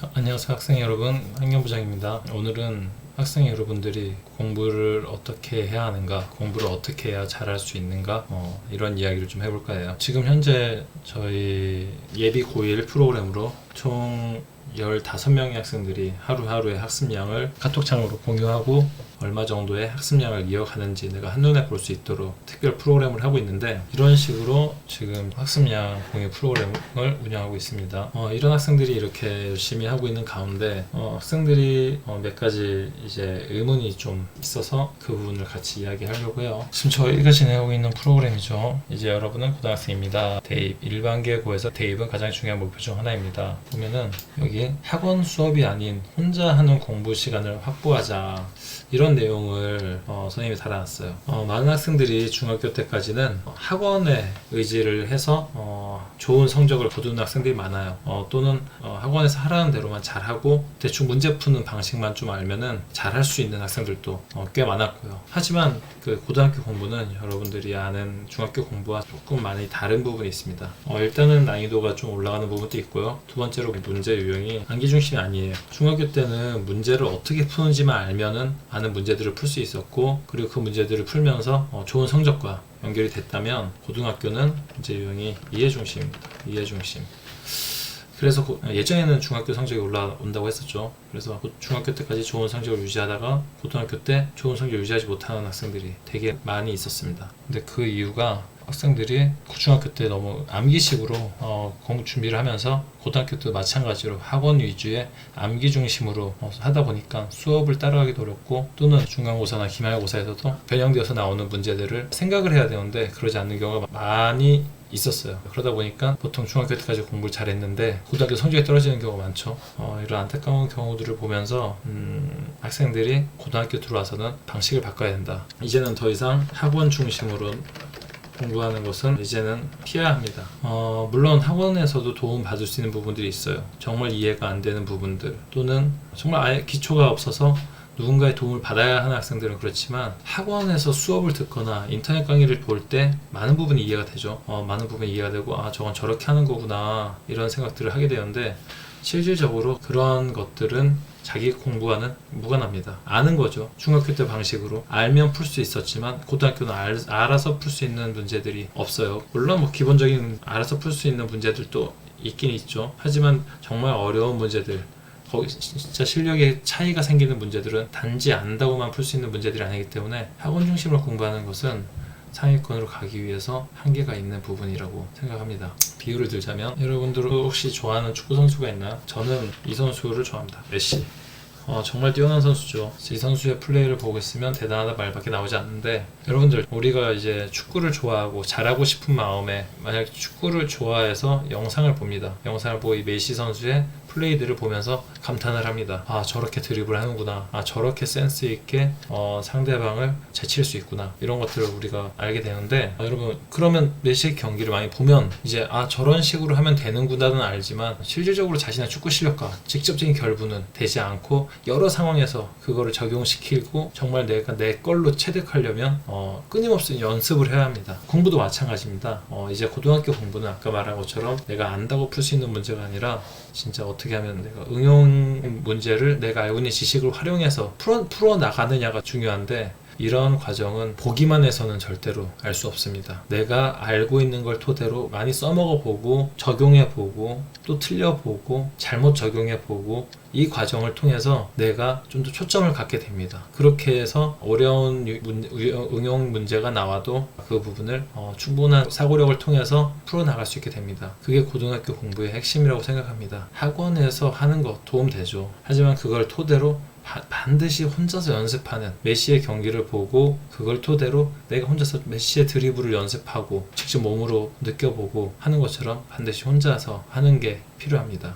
안녕하세요 학생 여러분, 환경부장입니다. 오늘은 학생 여러분들이 공부를 어떻게 해야 하는가, 공부를 어떻게 해야 잘할 수 있는가, 이런 이야기를 좀 해볼까 해요. 지금 현재 저희 예비 고1 프로그램으로 총 15명의 학생들이 하루하루의 학습량을 카톡창으로 공유하고 얼마 정도의 학습량을 이어가는지 내가 한눈에 볼 수 있도록 특별 프로그램을 하고 있는데, 이런 식으로 지금 학습량 공유 프로그램을 운영하고 있습니다. 이런 학생들이 이렇게 열심히 하고 있는 가운데 학생들이 몇 가지 이제 의문이 좀 있어서 그 부분을 같이 이야기하려고 해요. 지금 저희가 진행하고 있는 프로그램이죠. 이제 여러분은 고등학생입니다. 대입 일반계고에서 대입은 가장 중요한 목표 중 하나입니다. 보면은 여기 학원 수업이 아닌 혼자 하는 공부 시간을 확보하자, 이런 내용을 선생님이 달아놨어요. 많은 학생들이 중학교 때까지는 학원에 의지를 해서 좋은 성적을 거두는 학생들이 많아요. 또는 학원에서 하라는 대로만 잘하고 대충 문제 푸는 방식만 좀 알면은 잘할 수 있는 학생들도 꽤 많았고요. 하지만 그 고등학교 공부는 여러분들이 아는 중학교 공부와 조금 많이 다른 부분이 있습니다. 일단은 난이도가 좀 올라가는 부분도 있고요. 두 번째로 문제 유형이 암기 중심이 아니에요. 중학교 때는 문제를 어떻게 푸는지만 알면은 많은 문제들을 풀 수 있었고, 그리고 그 문제들을 풀면서 좋은 성적과 연결이 됐다면, 고등학교는 문제 유형이 이해 중심입니다. 이해 중심. 그래서 예전에는 중학교 성적이 올라온다고 했었죠. 그래서 중학교 때까지 좋은 성적을 유지하다가 고등학교 때 좋은 성적을 유지하지 못하는 학생들이 되게 많이 있었습니다. 근데 그 이유가 학생들이 중학교 때 너무 암기식으로 공부 준비를 하면서 고등학교 때도 마찬가지로 학원 위주의 암기 중심으로 하다 보니까 수업을 따라가기도 어렵고, 또는 중간고사나 기말고사에서도 변형되어서 나오는 문제들을 생각을 해야 되는데 그러지 않는 경우가 많이 있었어요. 그러다 보니까 보통 중학교 때까지 공부를 잘했는데 고등학교 성적이 떨어지는 경우가 많죠. 이런 안타까운 경우들을 보면서 학생들이 고등학교 들어와서는 방식을 바꿔야 된다. 이제는 더 이상 학원 중심으로 공부하는 것은 이제는 피해야 합니다. 물론 학원에서도 도움 받을 수 있는 부분들이 있어요. 정말 이해가 안 되는 부분들, 또는 정말 아예 기초가 없어서 누군가의 도움을 받아야 하는 학생들은 그렇지만, 학원에서 수업을 듣거나 인터넷 강의를 볼 때 많은 부분이 이해가 되죠. 많은 부분이 이해가 되고, 저건 저렇게 하는 거구나, 이런 생각들을 하게 되는데, 실질적으로 그런 것들은 자기 공부와는 무관합니다. 아는 거죠. 중학교 때 방식으로 알면 풀 수 있었지만 고등학교는 알아서 풀 수 있는 문제들이 없어요. 물론 기본적인 알아서 풀 수 있는 문제들도 있긴 있죠. 하지만 정말 어려운 문제들, 거기 진짜 실력의 차이가 생기는 문제들은 단지 안다고만 풀 수 있는 문제들이 아니기 때문에 학원 중심으로 공부하는 것은 상위권으로 가기 위해서 한계가 있는 부분이라고 생각합니다. 비유를 들자면, 여러분들 혹시 좋아하는 축구 선수가 있나요? 저는 이 선수를 좋아합니다. 메시. 정말 뛰어난 선수죠. 이 선수의 플레이를 보고 있으면 대단하다 말밖에 나오지 않는데, 여러분들, 우리가 이제 축구를 좋아하고 잘하고 싶은 마음에 만약 축구를 좋아해서 영상을 봅니다. 영상을 보고 이 메시 선수의 플레이들을 보면서 감탄을 합니다. 저렇게 드리블 하는구나. 저렇게 센스 있게 상대방을 제칠 수 있구나. 이런 것들을 우리가 알게 되는데, 여러분, 그러면 메시의 경기를 많이 보면 이제 저런 식으로 하면 되는구나는 알지만, 실질적으로 자신의 축구 실력과 직접적인 결부는 되지 않고 여러 상황에서 그거를 적용시키고 정말 내가 내 걸로 체득하려면 끊임없이 연습을 해야 합니다. 공부도 마찬가지입니다. 이제 고등학교 공부는 아까 말한 것처럼 내가 안다고 풀 수 있는 문제가 아니라, 진짜 어떻게 하면 내가 응용 문제를 내가 알고 있는 지식을 활용해서 풀어 나가느냐가 중요한데, 이런 과정은 보기만 해서는 절대로 알 수 없습니다. 내가 알고 있는 걸 토대로 많이 써먹어보고 적용해보고 또 틀려보고 잘못 적용해보고, 이 과정을 통해서 내가 좀 더 초점을 갖게 됩니다. 그렇게 해서 어려운 응용 문제가 나와도 그 부분을 충분한 사고력을 통해서 풀어나갈 수 있게 됩니다. 그게 고등학교 공부의 핵심이라고 생각합니다. 학원에서 하는 거 도움되죠. 하지만 그걸 토대로 반드시 혼자서 연습하는, 메시의 경기를 보고 그걸 토대로 내가 혼자서 메시의 드리블을 연습하고 직접 몸으로 느껴보고 하는 것처럼 반드시 혼자서 하는 게 필요합니다.